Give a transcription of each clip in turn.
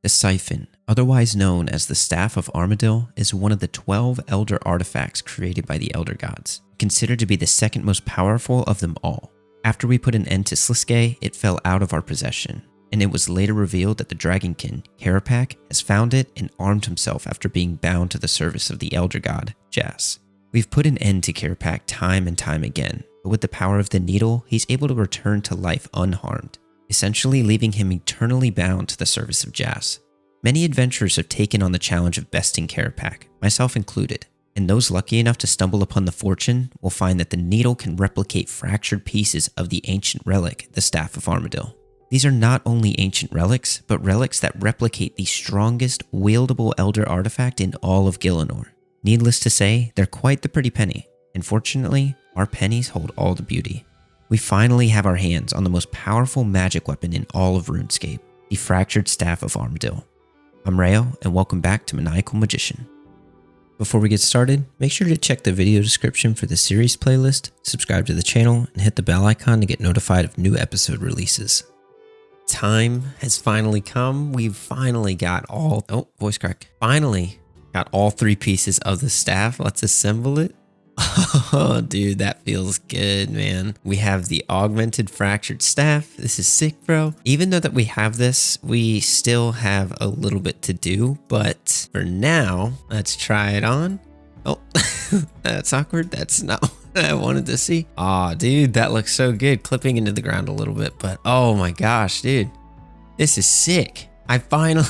The Siphon, otherwise known as the Staff of Armadyl, is one of the 12 Elder artifacts created by the Elder Gods, considered to be the second most powerful of them all. After we put an end to Sliske, it fell out of our possession, and it was later revealed that the Dragonkin, Karapak, has found it and armed himself after being bound to the service of the Elder God, Jas. We've put an end to Karapak time and time again, but with the power of the Needle, he's able to return to life unharmed, essentially leaving him eternally bound to the service of Jas. Many adventurers have taken on the challenge of besting Karapak, myself included, and those lucky enough to stumble upon the fortune will find that the Needle can replicate fractured pieces of the ancient relic, the Staff of Armadyl. These are not only ancient relics, but relics that replicate the strongest wieldable Elder artifact in all of Gielinor. Needless to say, they're quite the pretty penny, and fortunately, our pennies hold all the beauty. We finally have our hands on the most powerful magic weapon in all of RuneScape, the Fractured Staff of Armadyl. I'm Rheyo, and welcome back to Maniacal Magician. Before we get started, make sure to check the video description for the series playlist, subscribe to the channel, and hit the bell icon to get notified of new episode releases. Time has finally come. We've finally got finally got all three pieces of the staff. Let's assemble it. Oh, dude, that feels good, man. We have the augmented fractured staff. This is sick, bro. Even though that we have this, we still have a little bit to do. But for now, let's try it on. Oh, that's awkward. That's not what I wanted to see. Aw, dude, that looks so good. Clipping into the ground a little bit. But oh my gosh, dude, this is sick. I finally...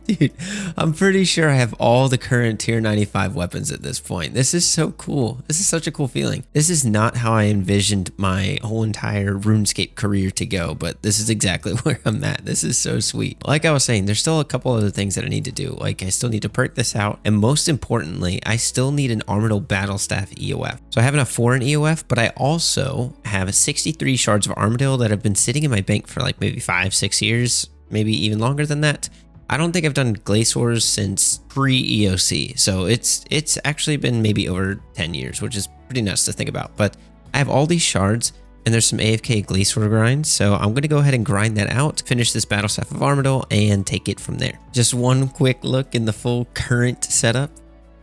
Dude, I'm pretty sure I have all the current tier 95 weapons at this point. This is so cool. This is such a cool feeling. This is not how I envisioned my whole entire RuneScape career to go, but this is exactly where I'm at. This is so sweet. Like I was saying, there's still a couple other things that I need to do. Like I still need to perk this out. And most importantly, I still need an Armadyl Battle Staff EOF. So I have enough for an EOF, but I also have 63 shards of Armadyl that have been sitting in my bank for like maybe 5-6 years, maybe even longer than that. I don't think I've done Glaciers since pre-EOC, so it's actually been maybe over 10 years, which is pretty nuts to think about. But I have all these shards, and there's some AFK Glacier grinds, so I'm going to go ahead and grind that out, finish this Battle Staff of Armadyl, and take it from there. Just one quick look in the full current setup.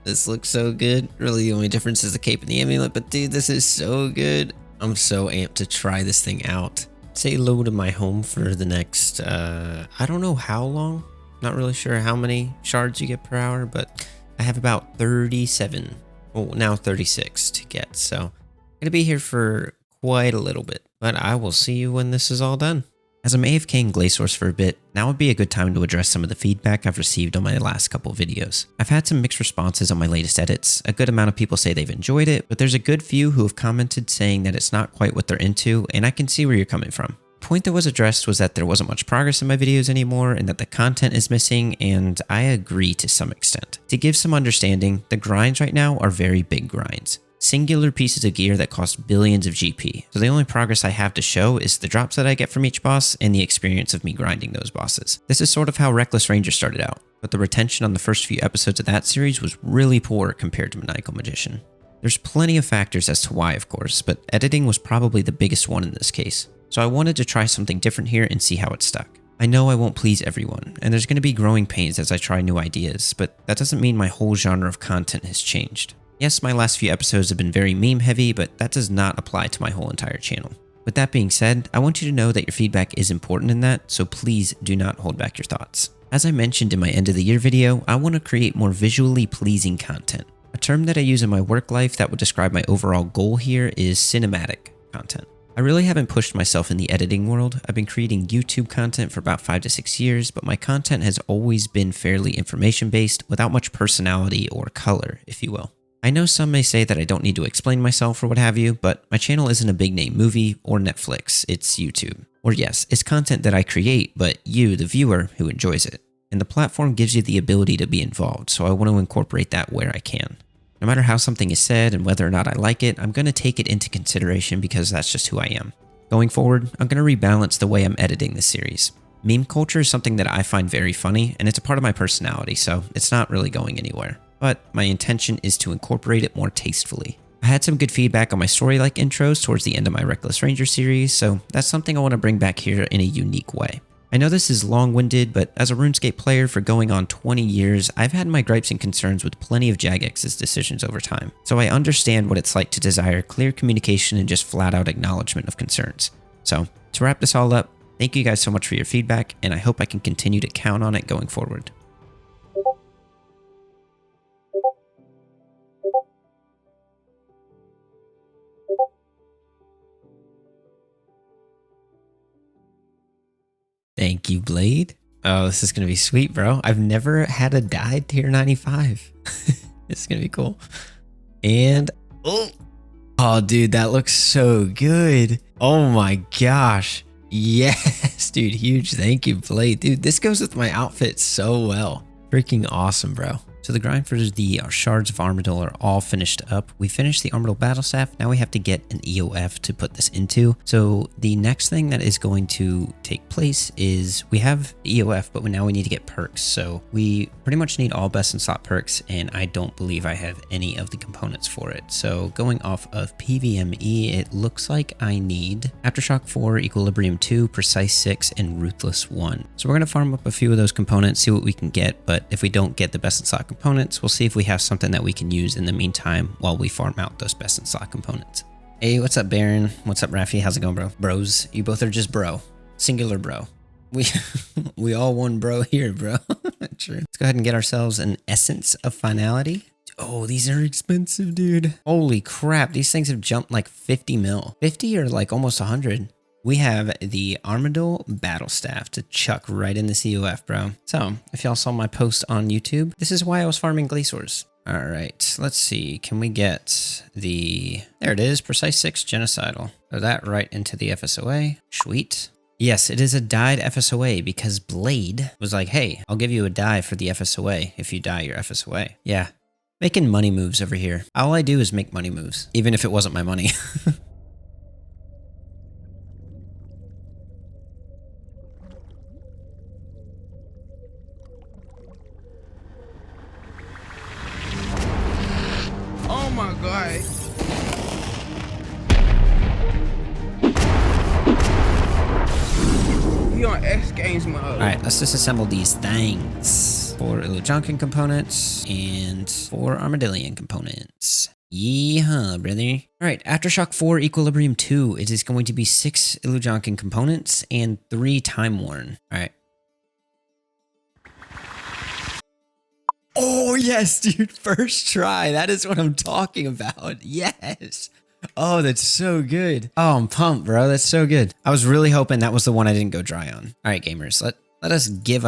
This looks so good. Really, the only difference is the cape and the amulet, but dude, this is so good. I'm so amped to try this thing out. Say hello to my home for the next, I don't know how long. Not really sure how many shards you get per hour, but I have about 37, well now 36 to get, so I'm gonna be here for quite a little bit, but I will see you when this is all done. As I'm AFKing Glaciers for a bit, now would be a good time to address some of the feedback I've received on my last couple videos. I've had some mixed responses on my latest edits. A good amount of people say they've enjoyed it, but there's a good few who have commented saying that it's not quite what they're into, and I can see where you're coming from. The point that was addressed was that there wasn't much progress in my videos anymore and that the content is missing, and I agree to some extent. To give some understanding, the grinds right now are very big grinds. Singular pieces of gear that cost billions of GP. So the only progress I have to show is the drops that I get from each boss and the experience of me grinding those bosses. This is sort of how Reckless Ranger started out, but the retention on the first few episodes of that series was really poor compared to Maniacal Magician. There's plenty of factors as to why, of course, but editing was probably the biggest one in this case. So I wanted to try something different here and see how it stuck. I know I won't please everyone, and there's going to be growing pains as I try new ideas, but that doesn't mean my whole genre of content has changed. Yes, my last few episodes have been very meme heavy, but that does not apply to my whole entire channel. With that being said, I want you to know that your feedback is important in that, so please do not hold back your thoughts. As I mentioned in my end of the year video, I want to create more visually pleasing content. A term that I use in my work life that would describe my overall goal here is cinematic content. I really haven't pushed myself in the editing world. I've been creating YouTube content for about 5 to 6 years, but my content has always been fairly information based without much personality or color, if you will. I know some may say that I don't need to explain myself or what have you, but my channel isn't a big name movie or Netflix, it's YouTube. Or yes, it's content that I create, but you, the viewer, who enjoys it. And the platform gives you the ability to be involved, so I want to incorporate that where I can. No matter how something is said and whether or not I like it, I'm going to take it into consideration because that's just who I am. Going forward, I'm going to rebalance the way I'm editing this series. Meme culture is something that I find very funny, and it's a part of my personality, so it's not really going anywhere. But my intention is to incorporate it more tastefully. I had some good feedback on my story-like intros towards the end of my Reckless Ranger series, so that's something I want to bring back here in a unique way. I know this is long-winded, but as a RuneScape player for going on 20 years, I've had my gripes and concerns with plenty of Jagex's decisions over time. So I understand what it's like to desire clear communication and just flat-out acknowledgement of concerns. So to wrap this all up, thank you guys so much for your feedback, and I hope I can continue to count on it going forward. Thank you, Blade. Oh, this is going to be sweet, bro. I've never had a die tier 95. This is going to be cool. And, oh, dude, that looks so good. Oh my gosh. Yes, dude, huge thank you, Blade. Dude, this goes with my outfit so well. Freaking awesome, bro. So the grind for the Shards of Armadyl are all finished up. We finished the Armadyl Battle Staff. Now we have to get an EOF to put this into. So the next thing that is going to take place is we have the EOF, but now we need to get perks. So we pretty much need all best in slot perks, and I don't believe I have any of the components for it. So going off of PVME, it looks like I need Aftershock 4, Equilibrium 2, Precise 6, and Ruthless 1. So we're going to farm up a few of those components, see what we can get, but if we don't get the best in slot components, we'll see if we have something that we can use in the meantime while we farm out those best in slot components. Hey, what's up, Baron? What's up, Rafi? How's it going, bro? Bros, you both are just bro. Singular bro. We all one bro here, bro. True. Let's go ahead and get ourselves an Essence of Finality. Oh, these are expensive, dude. Holy crap, these things have jumped like 50 mil. 50 or like almost 100. We have the Armadyl Battle Staff to chuck right in the COF, bro. So, if y'all saw my post on YouTube, this is why I was farming Glaciers. All right, let's see. Can we get the... There it is, Precise 6 Genocidal. Throw that right into the FSOA. Sweet. Yes, it is a dyed FSOA because Blade was like, hey, I'll give you a dye for the FSOA if you dye your FSOA. Yeah, making money moves over here. All I do is make money moves, even if it wasn't my money. Oh my god. We on X Games mode. Alright, let's disassemble these things. 4 Illujonkin components and 4 Armadillian components. Yeehaw, brother. Alright, Aftershock 4 Equilibrium 2. It is going to be 6 Illujonkin components and 3 Time Worn. Alright. Oh, yes, dude. First try. That is what I'm talking about. Yes. Oh, that's so good. Oh, I'm pumped, bro. That's so good. I was really hoping that was the one I didn't go dry on. All right, gamers. Let us give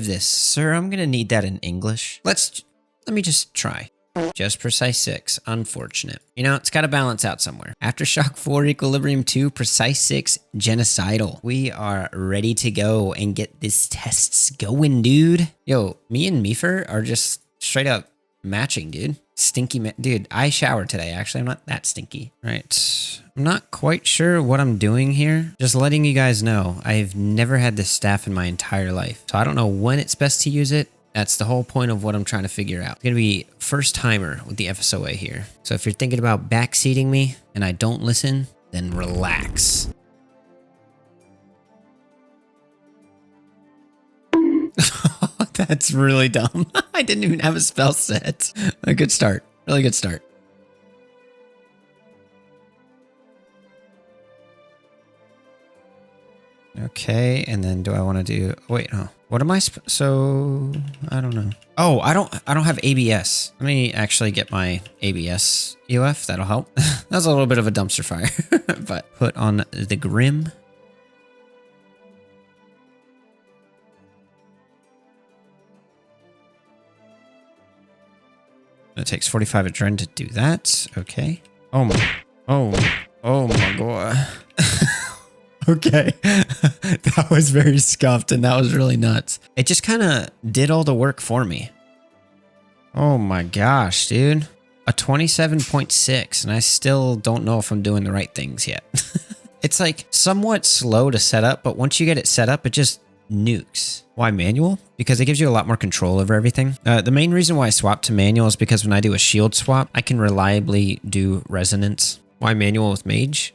this. Sir, I'm going to need that in English. Let me just try. Just Precise 6. Unfortunate. You know, it's got to balance out somewhere. Aftershock 4 Equilibrium 2 Precise 6 Genocidal. We are ready to go and get this tests going, dude. Yo, me and Meefer are just straight up matching, dude. Stinky dude, I showered today. Actually, I'm not that stinky. Right. I'm not quite sure what I'm doing here. Just letting you guys know, I've never had this staff in my entire life. So I don't know when it's best to use it. That's the whole point of what I'm trying to figure out. It's going to be first timer with the FSOA here. So if you're thinking about backseating me and I don't listen, then relax. That's really dumb. I didn't even have a spell set. A good start. Really good start. Okay, and then do I want to do... Wait, no. What am I... So, I don't know. Oh, I don't have ABS. Let me actually get my ABS UF. That'll help. That was a little bit of a dumpster fire. But put on the Grim. It takes 45 adrenaline to do that. Okay. Oh my god. Okay. That was very scuffed and that was really nuts. It just kind of did all the work for me. Oh my gosh, dude. A 27.6 and I still don't know if I'm doing the right things yet. It's like somewhat slow to set up, but once you get it set up, it just nukes. Why manual? Because it gives you a lot more control over everything. The main reason why I swapped to manual is because when I do a shield swap, I can reliably do resonance. Why manual with mage?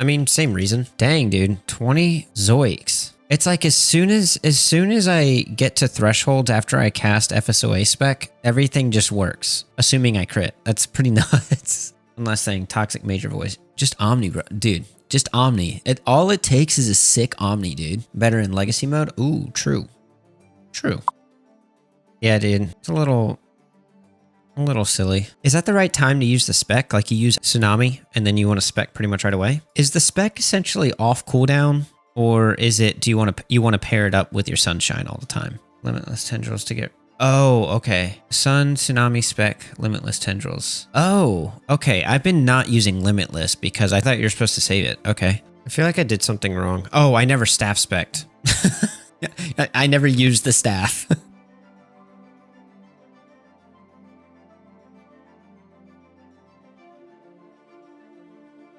I mean, same reason. Dang, dude. 20 Zoics. It's like as soon as I get to threshold after I cast FSOA spec, everything just works. Assuming I crit. That's pretty nuts. One last thing, Toxic Major Voice. Just Omni, bro. Dude, just Omni. All it takes is a sick Omni, dude. Better in Legacy mode? Ooh, true. True. Yeah, dude. It's a little silly. Is that the right time to use the spec? Like you use Tsunami and then you want to spec pretty much right away? Is the spec essentially off cooldown? Or is it, do you want to pair it up with your Sunshine all the time? Limitless Tendrils to get... Oh, okay. Sun, Tsunami spec, Limitless Tendrils. Oh, okay. I've been not using Limitless because I thought you were supposed to save it. Okay. I feel like I did something wrong. Oh, I never staff spec'd. I never used the staff.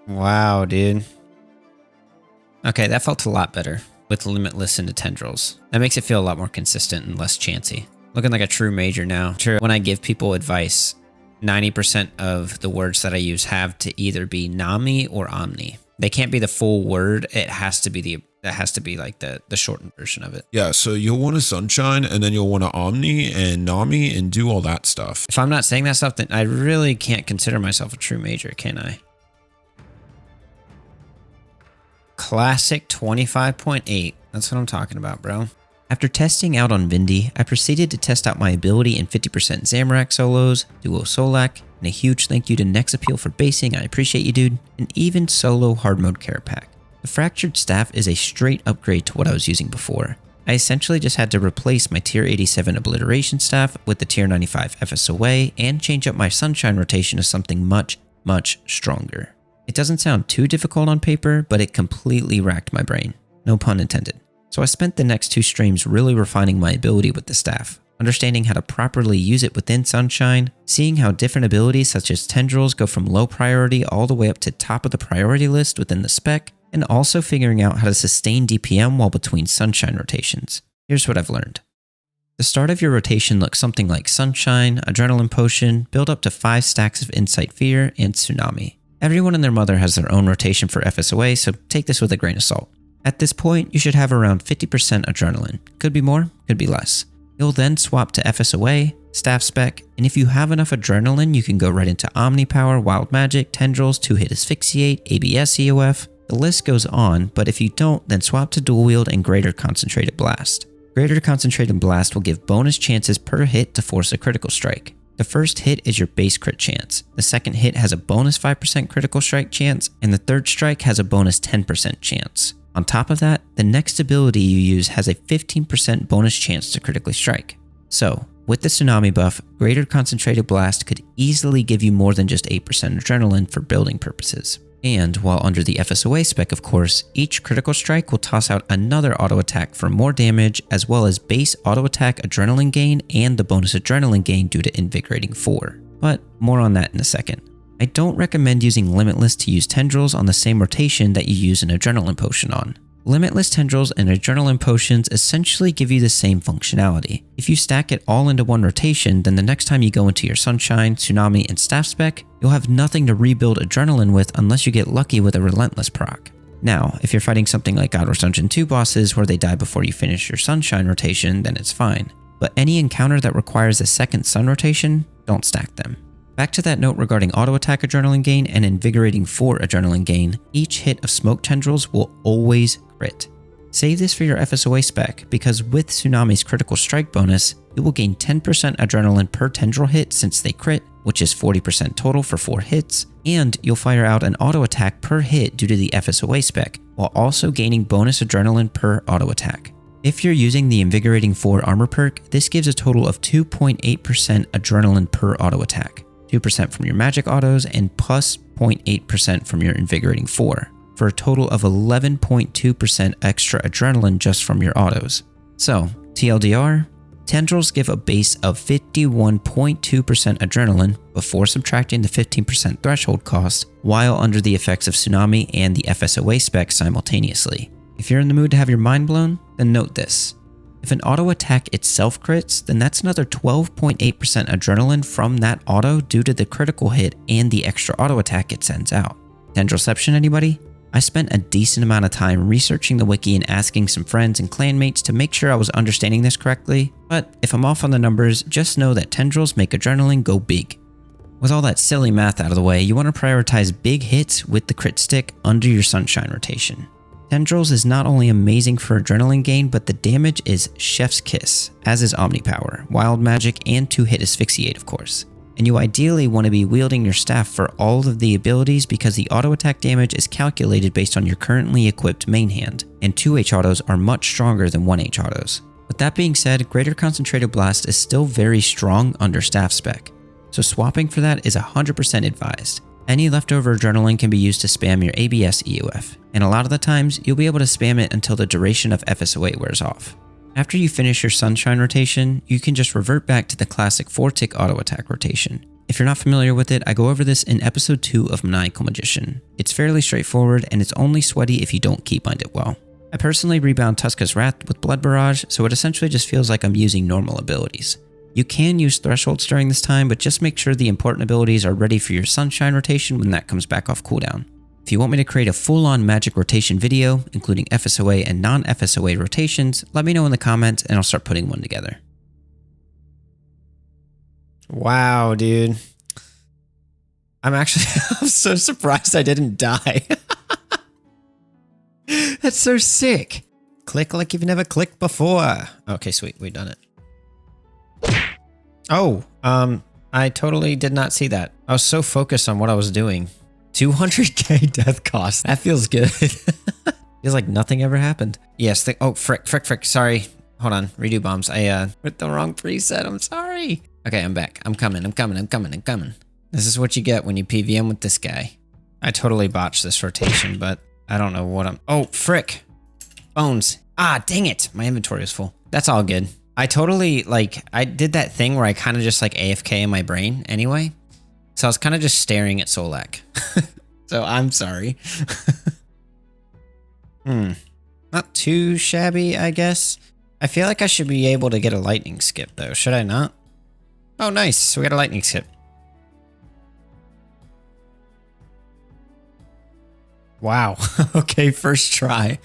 Wow, dude. Okay, that felt a lot better with Limitless into Tendrils. That makes it feel a lot more consistent and less chancy. Looking like a true major now. Sure, when I give people advice, 90% of the words that I use have to either be Nami or Omni. They can't be the full word. It has to be like the shortened version of it. Yeah, so you'll want a Sunshine and then you'll want to Omni and Nami and do all that stuff. If I'm not saying that stuff, then I really can't consider myself a true major, can I? Classic 25.8. That's what I'm talking about, bro. After testing out on Vindy, I proceeded to test out my ability in 50% Zamorak solos, Duo Solak, and a huge thank you to Nex Appeal for basing, I appreciate you dude, and even solo hard mode Carapack. The Fractured Staff is a straight upgrade to what I was using before. I essentially just had to replace my tier 87 Obliteration Staff with the tier 95 FSOA and change up my Sunshine rotation to something much, much stronger. It doesn't sound too difficult on paper, but it completely racked my brain. No pun intended. So I spent the next 2 streams really refining my ability with the staff, understanding how to properly use it within Sunshine, seeing how different abilities such as Tendrils go from low priority all the way up to top of the priority list within the spec, and also figuring out how to sustain DPM while between Sunshine rotations. Here's what I've learned. The start of your rotation looks something like Sunshine, Adrenaline Potion, build up to 5 stacks of Insight Fear, and Tsunami. Everyone and their mother has their own rotation for FSOA, so take this with a grain of salt. At this point, you should have around 50% Adrenaline. Could be more, could be less. You'll then swap to FSOA, Staff Spec, and if you have enough Adrenaline, you can go right into Omni Power, Wild Magic, Tendrils, 2-hit Asphyxiate, ABS EOF. The list goes on, but if you don't, then swap to Dual Wield and Greater Concentrated Blast. Greater Concentrated Blast will give bonus chances per hit to force a critical strike. The first hit is your base crit chance, the second hit has a bonus 5% critical strike chance, and the third strike has a bonus 10% chance. On top of that, the next ability you use has a 15% bonus chance to critically strike. So, with the Tsunami buff, Greater Concentrated Blast could easily give you more than just 8% Adrenaline for building purposes. And while under the FSOA spec of course, each critical strike will toss out another auto attack for more damage as well as base auto attack adrenaline gain and the bonus adrenaline gain due to Invigorating 4. But more on that in a second. I don't recommend using Limitless to use Tendrils on the same rotation that you use an Adrenaline Potion on. Limitless Tendrils and Adrenaline Potions essentially give you the same functionality. If you stack it all into one rotation, then the next time you go into your Sunshine, Tsunami, and Staff spec, you'll have nothing to rebuild Adrenaline with unless you get lucky with a Relentless proc. Now, if you're fighting something like God Wars Dungeon 2 bosses where they die before you finish your Sunshine rotation, then it's fine. But any encounter that requires a second Sun rotation, don't stack them. Back to that note regarding auto attack adrenaline gain and Invigorating 4 adrenaline gain, each hit of Smoke Tendrils will always crit. Save this for your FSOA spec because with Tsunami's critical strike bonus, you will gain 10% adrenaline per Tendril hit since they crit, which is 40% total for 4 hits, and you'll fire out an auto attack per hit due to the FSOA spec, while also gaining bonus adrenaline per auto attack. If you're using the Invigorating 4 armor perk, this gives a total of 2.8% adrenaline per auto attack. 2% from your magic autos, and plus 0.8% from your Invigorating 4, for a total of 11.2% extra adrenaline just from your autos. So, TLDR, Tendrils give a base of 51.2% adrenaline before subtracting the 15% threshold cost, while under the effects of Tsunami and the FSOA spec simultaneously. If you're in the mood to have your mind blown, then note this. If an auto attack itself crits, then that's another 12.8% adrenaline from that auto due to the critical hit and the extra auto attack it sends out. Tendrilception, anybody? I spent a decent amount of time researching the wiki and asking some friends and clanmates to make sure I was understanding this correctly, but if I'm off on the numbers, just know that tendrils make adrenaline go big. With all that silly math out of the way, you want to prioritize big hits with the crit stick under your sunshine rotation. Tendrils is not only amazing for adrenaline gain, but the damage is chef's kiss, as is Omni Power, Wild Magic, and 2-hit Asphyxiate of course. And you ideally want to be wielding your staff for all of the abilities because the auto attack damage is calculated based on your currently equipped main hand, and 2H autos are much stronger than 1H autos. With that being said, Greater Concentrated Blast is still very strong under staff spec, so swapping for that is 100% advised. Any leftover adrenaline can be used to spam your ABS EOF, and a lot of the times you'll be able to spam it until the duration of FSOA wears off. After you finish your sunshine rotation, you can just revert back to the classic 4-tick auto attack rotation. If you're not familiar with it, I go over this in episode 2 of Maniacal Magician. It's fairly straightforward and it's only sweaty if you don't keybind it well. I personally rebound Tuska's Wrath with Blood Barrage, so it essentially just feels like I'm using normal abilities. You can use thresholds during this time, but just make sure the important abilities are ready for your sunshine rotation when that comes back off cooldown. If you want me to create a full-on magic rotation video, including FSOA and non-FSOA rotations, let me know in the comments and I'll start putting one together. Wow, dude. I'm so surprised I didn't die. That's so sick. Click like you've never clicked before. Okay, sweet, we've done it. Oh, I totally did not see that. I was so focused on what I was doing. 200k death cost. That feels good. Feels like nothing ever happened. Yes, oh, frick. Sorry. Hold on, redo bombs. I put the wrong preset, I'm sorry. Okay, I'm back. I'm coming. This is what you get when you PVM with this guy. I totally botched this rotation, but I don't know what oh, frick. Bones. Ah, dang it. My inventory is full. That's all good. I totally, I did that thing where I kind of just AFK in my brain anyway. So I was kind of just staring at Solak. So I'm sorry. Not too shabby, I guess. I feel like I should be able to get a lightning skip though, should I not? Oh, nice. So we got a lightning skip. Wow. Okay, first try.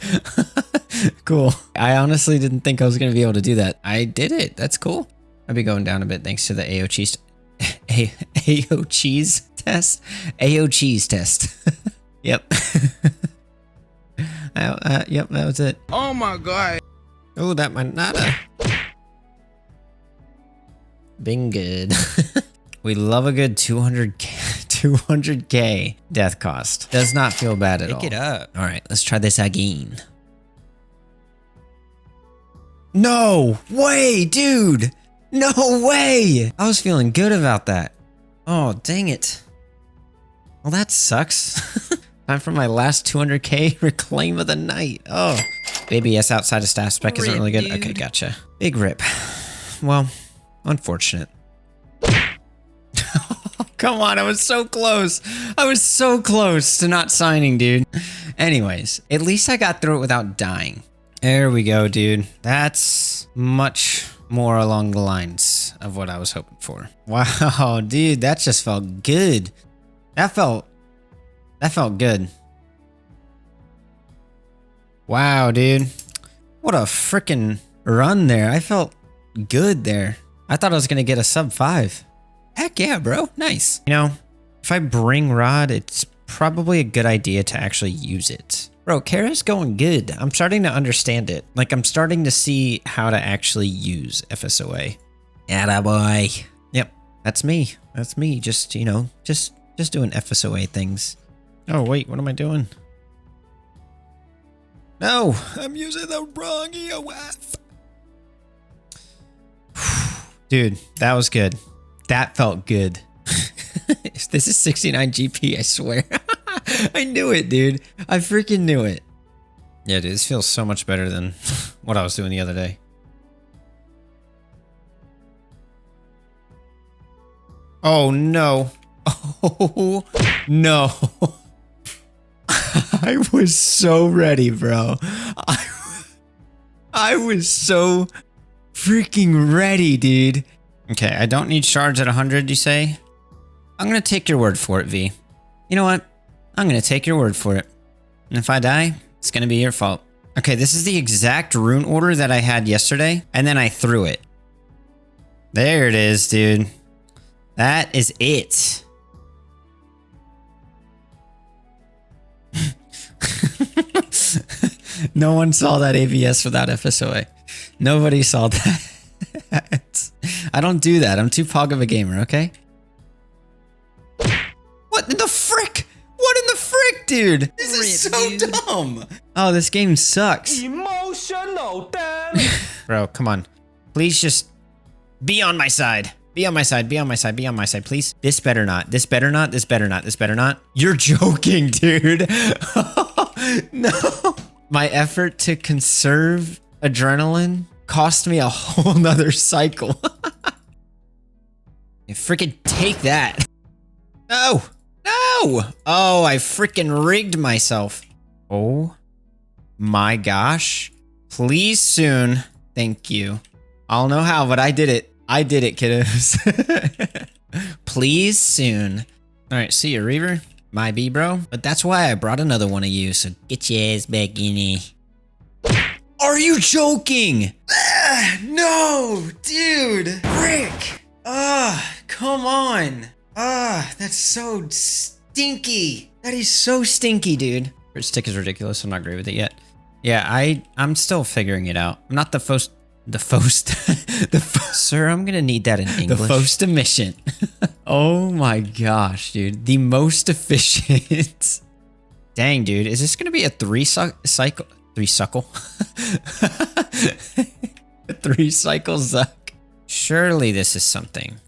Cool. I honestly didn't think I was going to be able to do that. I did it. That's cool. I'll be going down a bit thanks to the AO cheese test. AO cheese test. Yep. Yep, that was it. Oh my god. Oh, that might not have been good. We love a good 200k death cost. Does not feel bad at all. Pick it up. All right, let's try this again. No way, dude. No way. I was feeling good about that. Oh, dang it. Well, that sucks. Time for my last 200k reclaim of the night. Oh, baby, yes, outside of staff spec isn't really good. Dude. Okay, gotcha. Big rip. Well, unfortunate. Come on, I was so close. I was so close to not signing, dude. Anyways, at least I got through it without dying. There we go, dude. That's much more along the lines of what I was hoping for. Wow, dude, that just felt good. That felt good. Wow, dude. What a freaking run there. I felt good there. I thought I was going to get a sub 5. Heck yeah, bro. Nice. You know, if I bring Rod, it's probably a good idea to actually use it. Bro, Kara's going good. I'm starting to understand it. I'm starting to see how to actually use FSOA. Atta boy. Yep, that's me. That's me. Just, you know, just doing FSOA things. Oh, wait, what am I doing? No, I'm using the wrong EOF. Dude, that was good. That felt good. This is 69 GP, I swear. I knew it, dude. I freaking knew it. Yeah, dude, this feels so much better than what I was doing the other day. Oh, no. Oh, no. I was so ready, bro. I was so freaking ready, dude. Okay, I don't need shards at 100, you say? I'm gonna take your word for it, V. You know what? I'm gonna take your word for it. And if I die, it's gonna be your fault. Okay, this is the exact rune order that I had yesterday, and then I threw it. There it is, dude. That is it. No one saw that ABS without FSOA. Nobody saw that. I don't do that. I'm too pog of a gamer, okay? What in the frick? What in the frick, dude? This is so dumb. Oh, this game sucks. Emotional damn. Bro, come on. Please just be on my side. Be on my side. Be on my side. Be on my side, please. This better not. This better not. This better not. This better not. You're joking, dude. No. My effort to conserve adrenaline cost me a whole nother cycle. You freaking take that. No. No. Oh, I freaking rigged myself. Oh my gosh. Please soon. Thank you. I'll know how, but I did it. I did it, kiddos. Please soon. All right, see you, Reaver. My B, bro. But that's why I brought another one of you, so get your ass back in here. Are you joking? No, dude. Brick. Come on. That's so stinky. That is so stinky, dude. Your stick is ridiculous. I'm not great with it yet. Yeah, I'm still figuring it out. I'm not the first. Sir, I'm gonna need that in English. The most efficient. Oh my gosh, dude. The most efficient. Dang, dude. Is this gonna be a three cycle? A 3-cycle Zuck. Surely this is something.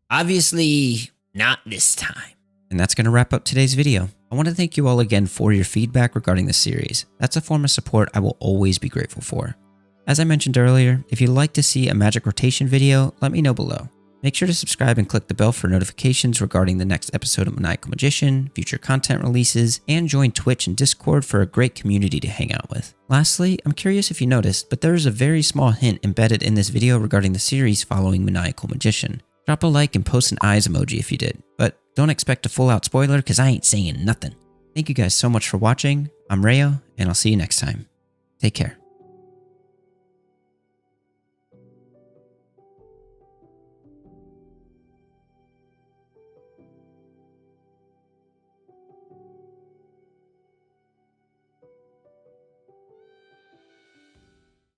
Obviously not this time. And that's going to wrap up today's video. I want to thank you all again for your feedback regarding the series. That's a form of support I will always be grateful for. As I mentioned earlier, if you'd like to see a magic rotation video, let me know below. Make sure to subscribe and click the bell for notifications regarding the next episode of Maniacal Magician, future content releases, and join Twitch and Discord for a great community to hang out with. Lastly, I'm curious if you noticed, but there is a very small hint embedded in this video regarding the series following Maniacal Magician. Drop a like and post an eyes emoji if you did, but don't expect a full out spoiler because I ain't saying nothing. Thank you guys so much for watching. I'm Rheyo, and I'll see you next time. Take care.